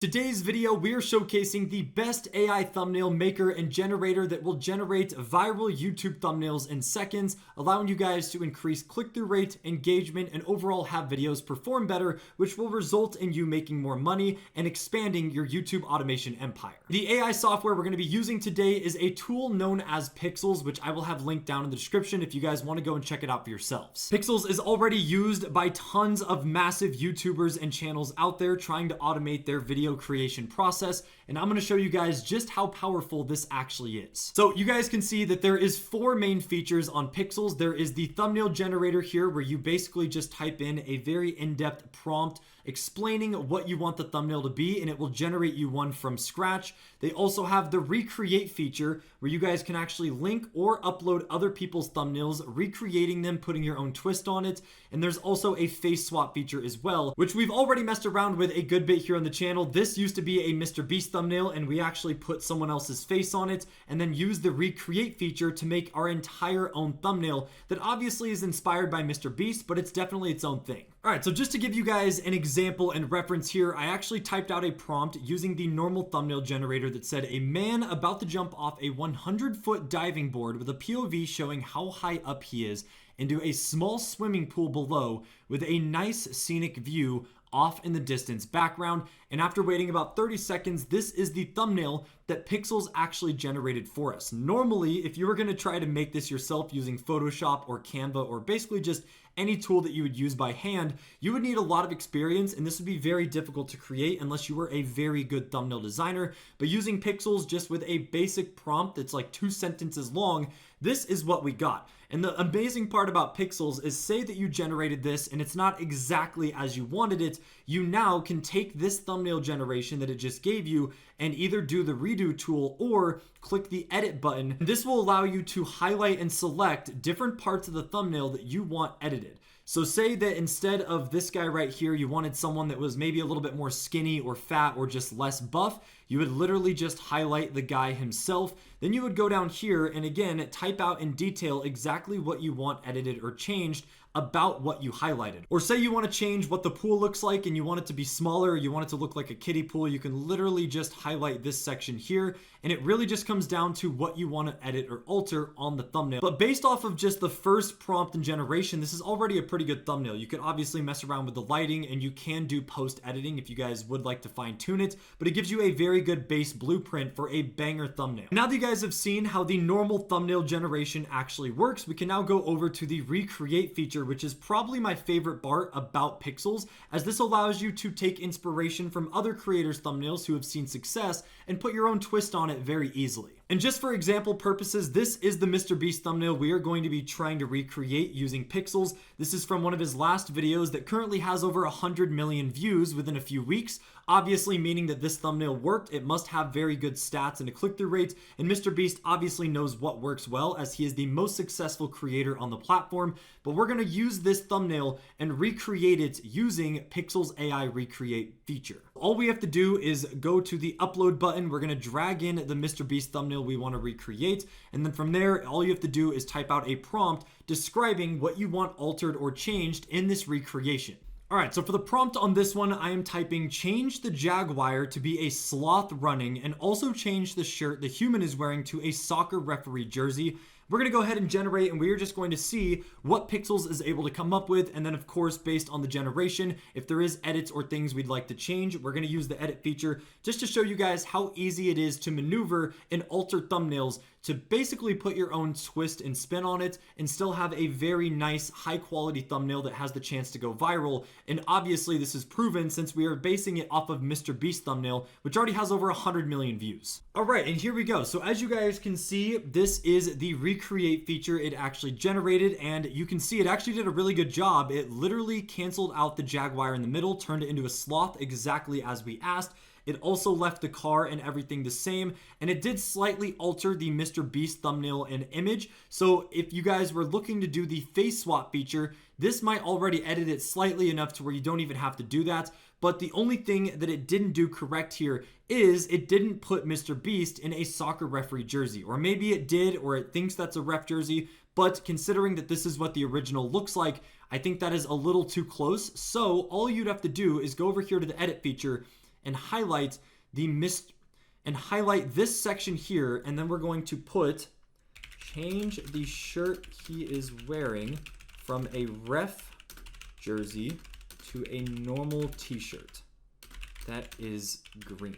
Today's video, we are showcasing the best AI thumbnail maker and generator that will generate viral YouTube thumbnails in seconds, allowing you guys to increase click-through rate, engagement, and overall have videos perform better, which will result in you making more money and expanding your YouTube automation empire. The AI software we're going to be using today is a tool known as Pikzels, which I will have linked down in the description if you guys want to go and check it out for yourselves. Pikzels is already used by tons of massive YouTubers and channels out there trying to automate their video creation process, and I'm going to show you guys just how powerful this actually is. So you guys can see that there is 4 main features on Pikzels. There is the thumbnail generator here, where you basically just type in a very in-depth prompt explaining what you want the thumbnail to be, and it will generate you one from scratch. They also have the recreate feature, where you guys can actually link or upload other people's thumbnails, recreating them, putting your own twist on it. And there's also a face swap feature as well, which we've already messed around with a good bit here on the channel. This used to be a Mr. Beast thumbnail, and we actually put someone else's face on it and then used the recreate feature to make our entire own thumbnail that obviously is inspired by Mr. Beast, but it's definitely its own thing. All right, so just to give you guys an example and reference here, I actually typed out a prompt using the normal thumbnail generator that said, a man about to jump off a 100-foot diving board with a POV showing how high up he is into a small swimming pool below with a nice scenic view off in the distance background. And after waiting about 30 seconds, this is the thumbnail that Pikzels actually generated for us. Normally, if you were going to try to make this yourself using Photoshop or Canva or basically just any tool that you would use by hand, you would need a lot of experience, and this would be very difficult to create unless you were a very good thumbnail designer. But using Pikzels just with a basic prompt that's like 2 sentences long, this is what we got. And the amazing part about Pikzels is, say that you generated this and it's not exactly as you wanted it, you now can take this thumbnail generation that it just gave you and either do the redo tool or click the edit button. This will allow you to highlight and select different parts of the thumbnail that you want edited. So say that instead of this guy right here, you wanted someone that was maybe a little bit more skinny or fat or just less buff, you would literally just highlight the guy himself. Then you would go down here and again, type out in detail exactly what you want edited or changed about what you highlighted. Or say you want to change what the pool looks like and you want it to be smaller, or you want it to look like a kiddie pool, you can literally just highlight this section here, and it really just comes down to what you want to edit or alter on the thumbnail. But based off of just the first prompt and generation, this is already a pretty good thumbnail. You could obviously mess around with the lighting, and you can do post editing if you guys would like to fine tune it, but it gives you a very good base blueprint for a banger thumbnail. Now that you guys have seen how the normal thumbnail generation actually works, we can now go over to the recreate feature, which is probably my favorite part about Pikzels, as this allows you to take inspiration from other creators' thumbnails who have seen success and put your own twist on it very easily. And just for example purposes, this is the Mr. Beast thumbnail we are going to be trying to recreate using Pikzels. This is from one of his last videos that currently has over 100 million views within a few weeks, obviously meaning that this thumbnail worked. It must have very good stats and a click-through rate, and Mr. Beast obviously knows what works well, as he is the most successful creator on the platform. But we're going to use this thumbnail and recreate it using Pikzels AI recreate feature. All we have to do is go to the upload button. We're going to drag in the Mr. Beast thumbnail we want to recreate, and then from there all you have to do is type out a prompt describing what you want altered or changed in this recreation. Alright, so for the prompt on this one, I am typing change the jaguar to be a sloth running, and also change the shirt the human is wearing to a soccer referee jersey. We're going to go ahead and generate, and we are just going to see what Pikzels is able to come up with. And then of course, based on the generation, if there is edits or things we'd like to change, we're going to use the edit feature just to show you guys how easy it is to maneuver and alter thumbnails to basically put your own twist and spin on it and still have a very nice high quality thumbnail that has the chance to go viral. And obviously this is proven since we are basing it off of Mr. Beast thumbnail, which already has over 100 million views. All right, and here we go. So as you guys can see, this is the recreate feature it actually generated, and you can see it actually did a really good job. It literally canceled out the jaguar in the middle, turned it into a sloth exactly as we asked. It also left the car and everything the same, and it did slightly alter the Mr. Beast thumbnail and image. So if you guys were looking to do the face swap feature, this might already edit it slightly enough to where you don't even have to do that. But the only thing that it didn't do correct here is it didn't put Mr. Beast in a soccer referee jersey. Or maybe it did, or it thinks that's a ref jersey, but considering that this is what the original looks like, I think that is a little too close. So all you'd have to do is go over here to the edit feature and highlight this section here, and then we're going to put change the shirt he is wearing from a ref jersey to a normal t-shirt. That is green.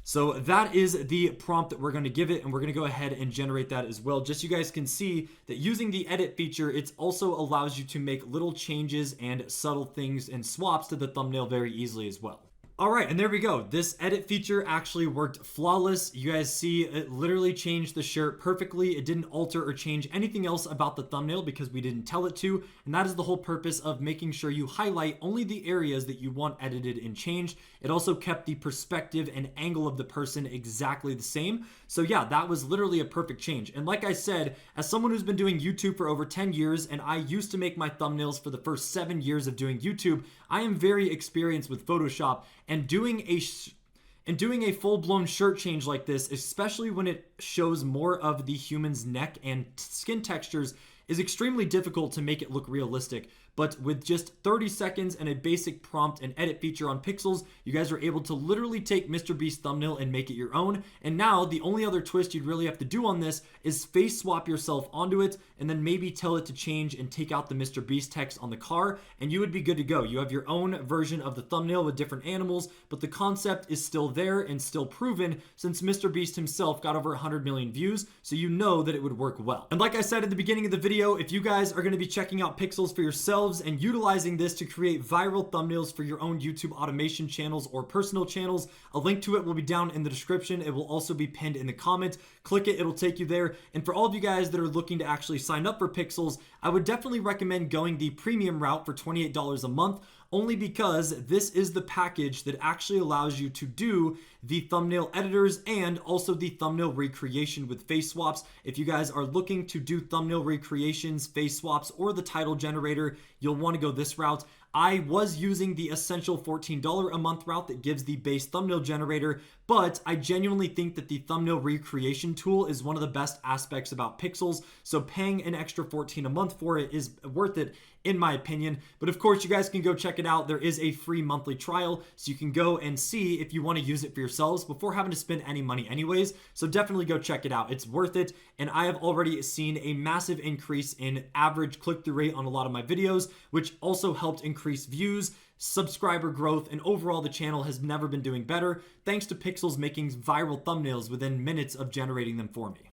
So that is the prompt that we're going to give it, and we're going to go ahead and generate that as well. Just so you guys can see that using the edit feature, it also allows you to make little changes and subtle things and swaps to the thumbnail very easily as well. All right, and there we go. This edit feature actually worked flawless. You guys see it literally changed the shirt perfectly. It didn't alter or change anything else about the thumbnail because we didn't tell it to. And that is the whole purpose of making sure you highlight only the areas that you want edited and changed. It also kept the perspective and angle of the person exactly the same. So yeah, that was literally a perfect change. And like I said, as someone who's been doing YouTube for over 10 years, and I used to make my thumbnails for the first 7 years of doing YouTube, I am very experienced with Photoshop, and doing a full-blown shirt change like this, especially when it shows more of the human's neck and skin textures, is extremely difficult to make it look realistic. But with just 30 seconds and a basic prompt and edit feature on Pikzels, you guys are able to literally take MrBeast's thumbnail and make it your own. And now the only other twist you'd really have to do on this is face swap yourself onto it, and then maybe tell it to change and take out the MrBeast text on the car, and you would be good to go. You have your own version of the thumbnail with different animals, but the concept is still there and still proven since MrBeast himself got over 100 million views, so you know that it would work well. And like I said at the beginning of the video, if you guys are going to be checking out Pikzels for yourselves and utilizing this to create viral thumbnails for your own YouTube automation channels or personal channels, a link to it will be down in the description. It will also be pinned in the comment. Click it, it'll take you there. And for all of you guys that are looking to actually sign up for Pikzels, I would definitely recommend going the premium route for $28 a month, only because this is the package that actually allows you to do the thumbnail editors and also the thumbnail recreation with face swaps. If you guys are looking to do thumbnail recreations, face swaps, or the title generator, you'll want to go this route. I was using the essential $14 a month route that gives the base thumbnail generator, but I genuinely think that the thumbnail recreation tool is one of the best aspects about Pikzels, so paying an extra $14 a month for it is worth it in my opinion. But of course, you guys can go check it out. There is a free monthly trial, so you can go and see if you want to use it for yourselves before having to spend any money anyways. So definitely go check it out. It's worth it, and I have already seen a massive increase in average click-through rate on a lot of my videos, which also helped increase views, subscriber growth, and overall the channel has never been doing better thanks to Pikzels making viral thumbnails within minutes of generating them for me.